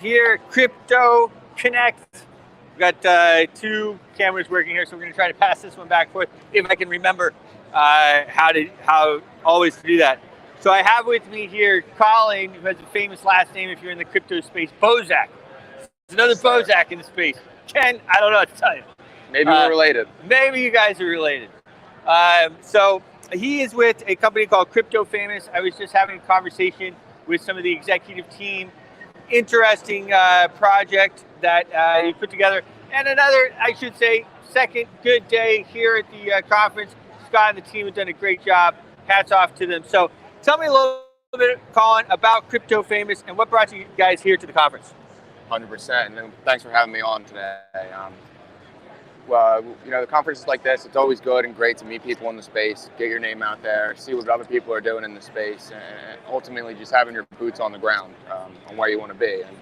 here, Crypto Connect. We've got two cameras working here, so we're going to try to pass this one back and forth if I can remember how always to do that. So I have with me here Colin, who has a famous last name if you're in the crypto space, Bosak. There's another Bosak in the space. Ken, I don't know what to tell you. Maybe we're related. Maybe you guys are related. So he is with a company called Crypto Famous. I was just having a conversation with some of the executive team. Interesting project that he put together. And another, I should say, second good day here at the conference. Scott and the team have done a great job. Hats off to them. So tell me a little bit, Colin, about Crypto Famous and what brought you guys here to the conference. 100%, and thanks for having me on today. Well, you know, the conferences like this, it's always good and great to meet people in the space, get your name out there, see what other people are doing in the space, and ultimately just having your boots on the ground on where you want to be. And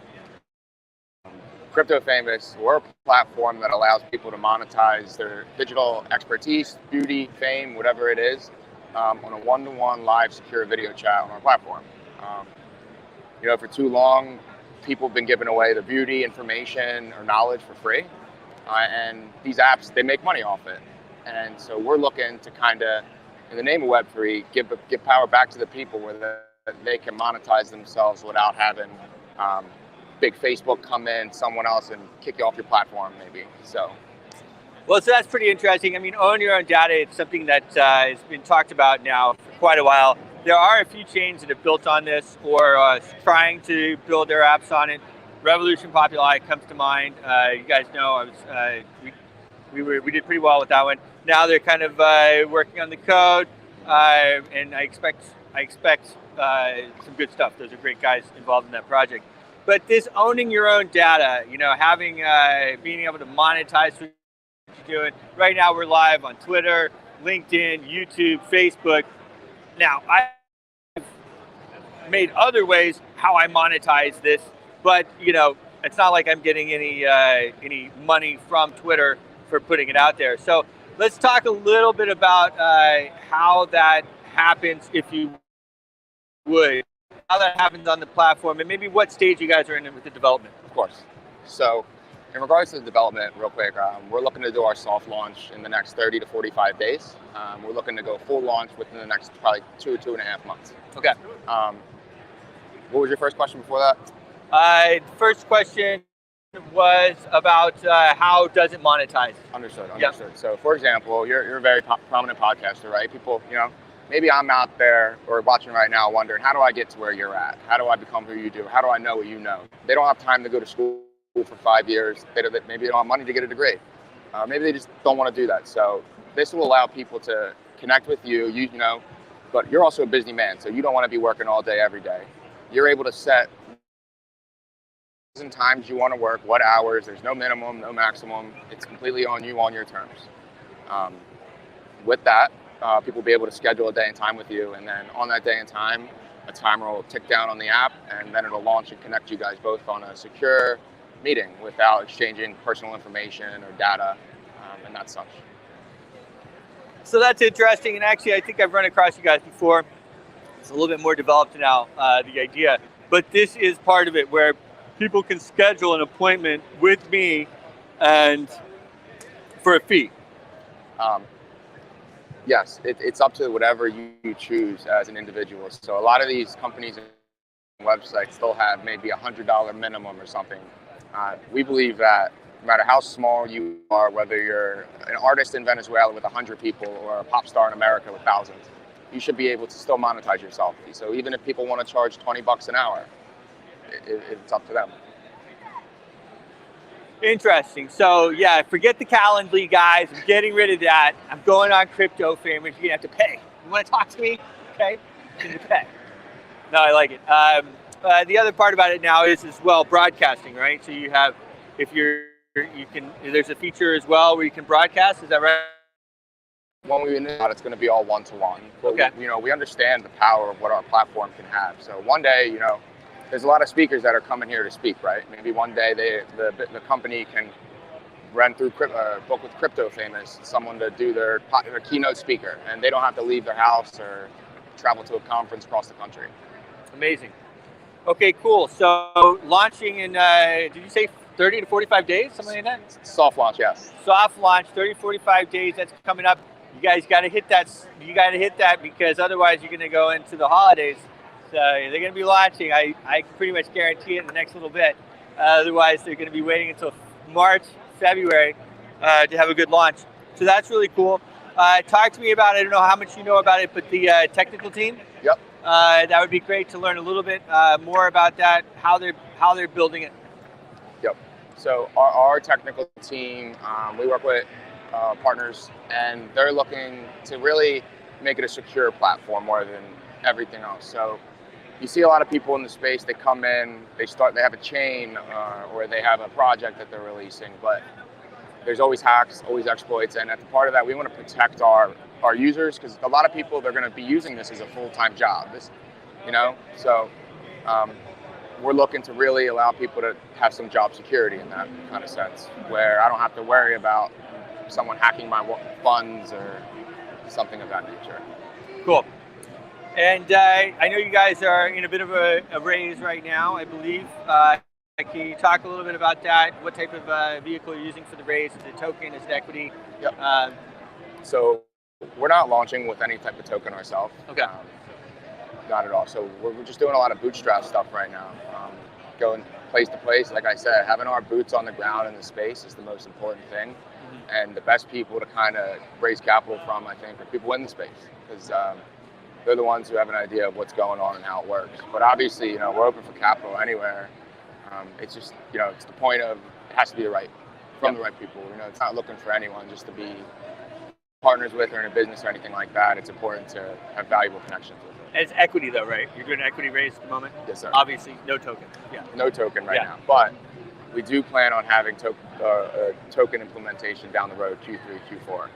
Crypto Famous, we're a platform that allows people to monetize their digital expertise, beauty, fame, whatever it is, on a one-to-one live secure video chat on our platform. You know, for too long, people have been giving away their beauty, information, or knowledge for free. And these apps, they make money off it. And so we're looking to kind of, in the name of Web3, give power back to the people where they can monetize themselves without having big Facebook come in, someone else, and kick you off your platform maybe. So that's pretty interesting. I mean, own your own data, it's something that has been talked about now for quite a while. There are a few chains that have built on this or trying to build their apps on it. Revolution Populi comes to mind. You guys know we did pretty well with that one. Now they're kind of working on the code, and I expect some good stuff. Those are great guys involved in that project. But this owning your own data, you know, having being able to monetize what you're doing. Right now we're live on Twitter, LinkedIn, YouTube, Facebook. Now I've made other ways how I monetize this. But, you know, it's not like I'm getting any money from Twitter for putting it out there. So let's talk a little bit about how that happens, if you would, how that happens on the platform, and maybe what stage you guys are in with the development. of course. So in regards to the development, real quick, we're looking to do our soft launch in the next 30 to 45 days. We're looking to go full launch within the next probably 2.5 months. Okay. What was your first question before that? The first question was about how does it monetize? Understood. Yep. So, for example, you're a very prominent podcaster, right? People, you know, maybe I'm out there or watching right now wondering, how do I get to where you're at? How do I become who you do? How do I know what you know? They don't have time to go to school for 5 years. Maybe they don't have money to get a degree. Maybe they just don't want to do that. So this will allow people to connect with you, know, but you're also a busy man, so you don't want to be working all day, every day. You're able to set and times you want to work, what hours. There's no minimum, no maximum. It's completely on you, on your terms. With that, people will be able to schedule a day and time with you, and then on that day and time, a timer will tick down on the app, and then it'll launch and connect you guys both on a secure meeting without exchanging personal information or data, and that's such. So that's interesting, and actually I think I've run across you guys before. It's a little bit more developed now, the idea, but this is part of it where people can schedule an appointment with me and for a fee. Yes, it's up to whatever you choose as an individual. So a lot of these companies and websites still have maybe $100 minimum or something. We believe that no matter how small you are, whether you're an artist in Venezuela with 100 people or a pop star in America with thousands, you should be able to still monetize yourself. So even if people want to charge $20 an hour, it's up to them. Interesting. So yeah, forget the Calendly guys. I'm getting rid of that. I'm going on Crypto Famous. You're gonna have to pay. You want to talk to me? Okay, you need to pay. No, I like it. The other part about it now is as well broadcasting, right? So you have, there's a feature as well where you can broadcast. Is that right? When we initiate, it's going to be all one-to-one. Okay. We understand the power of what our platform can have. So one day, you know, there's a lot of speakers that are coming here to speak, right? Maybe one day the company can run through book with Crypto Famous, someone to do their keynote speaker, and they don't have to leave their house or travel to a conference across the country. Amazing. Okay, cool. So launching in, did you say 30 to 45 days, something like that? Soft launch, yes. Soft launch, 30 to 45 days. That's coming up. You guys got to hit that. You got to hit that because otherwise you're going to go into the holidays. So they're going to be launching. I can pretty much guarantee it in the next little bit. Otherwise, they're going to be waiting until March, February to have a good launch. So that's really cool. Talk to me about, I don't know how much you know about it, but the technical team. Yep. That would be great to learn a little bit more about that, how they're building it. Yep. So our technical team, we work with partners, and they're looking to really make it a secure platform more than everything else. So you see a lot of people in the space, they come in, they have a chain or they have a project that they're releasing, but there's always hacks, always exploits, and at the part of that, we want to protect our users, because a lot of people, they're going to be using this as a full-time job, so we're looking to really allow people to have some job security in that kind of sense, where I don't have to worry about someone hacking my funds or something of that nature. Cool. And I know you guys are in a bit of a raise right now, I believe. Can you talk a little bit about that? What type of vehicle you're using for the raise? Is it token? Is it equity? Yep. So we're not launching with any type of token ourselves. Okay. Not at all. So we're just doing a lot of bootstrap stuff right now. Going place to place. Like I said, having our boots on the ground in the space is the most important thing. Mm-hmm. And the best people to kind of raise capital from, I think, are people in the space, because they're the ones who have an idea of what's going on and how it works. But obviously, we're open for capital anywhere. It's just, it's the point of, it has to be the right people. It's not looking for anyone just to be partners with or in a business or anything like that. It's important to have valuable connections with them. And it's equity though, right? You're doing an equity raise at the moment? Yes, sir. Obviously, no token. Yeah. No token right now, but we do plan on having token implementation down the road, Q3, Q4.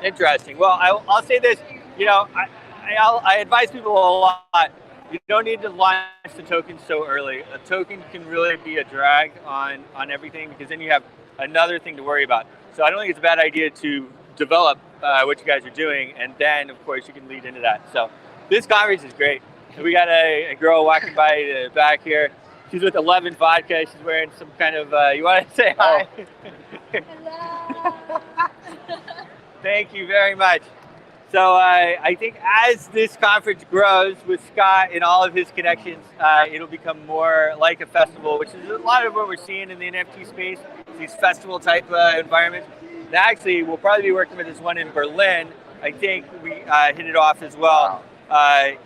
Interesting. Well, I'll say this, I advise people a lot. You don't need to launch the token so early. A token can really be a drag on everything, because then you have another thing to worry about. So I don't think it's a bad idea to develop what you guys are doing, and then of course you can lead into that. So this conference is great. We got a girl walking by the back here. She's with 11 Vodka. She's wearing some kind of, you want to say hi? Hello. Thank you very much. So I think as this conference grows with Scott and all of his connections, it'll become more like a festival, which is a lot of what we're seeing in the NFT space, these festival type environments. And actually, we'll probably be working with this one in Berlin. I think we hit it off as well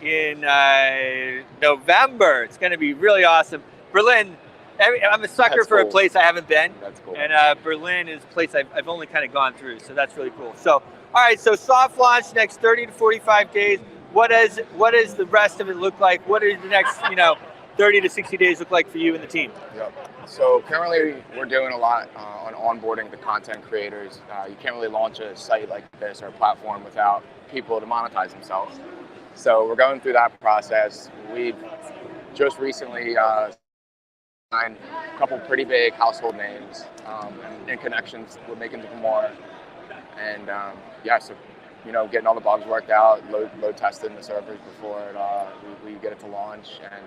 in November. It's going to be really awesome. Berlin, I'm a sucker for a place I haven't been. That's cool. And Berlin is a place I've only kind of gone through, so that's really cool. So, all right, so soft launch next 30 to 45 days. What does the rest of it look like? What does the next 30 to 60 days look like for you and the team? Yep. So currently we're doing a lot on onboarding the content creators. You can't really launch a site like this or a platform without people to monetize themselves. So we're going through that process. We've just recently signed a couple pretty big household names and connections. We're making more. And so getting all the bugs worked out, load testing the servers before we get it to launch, and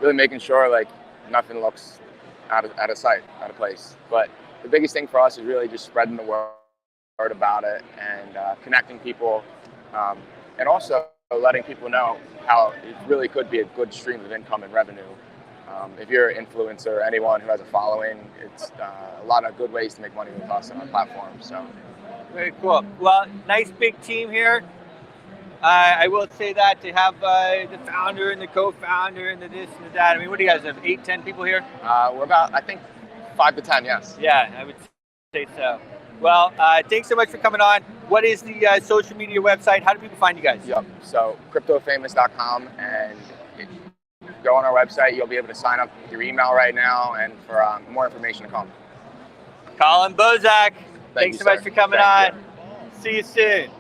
really making sure nothing looks out of sight, out of place. But the biggest thing for us is really just spreading the word about it and connecting people, and also letting people know how it really could be a good stream of income and revenue. If you're an influencer, anyone who has a following, it's a lot of good ways to make money with us on our platform. So. Very cool. Well, nice big team here. I will say that to have the founder and the co-founder and the this and the that. I mean, what do you guys have? 8, 10 people here? We're about, I think, 5 to 10. Yes. Yeah, I would say so. Well, thanks so much for coming on. What is the social media website? How do people find you guys? Yep. So cryptofamous.com, and go on our website. You'll be able to sign up with your email right now, and for more information to come. Colin Bosak. Thanks so much for coming on. See you soon.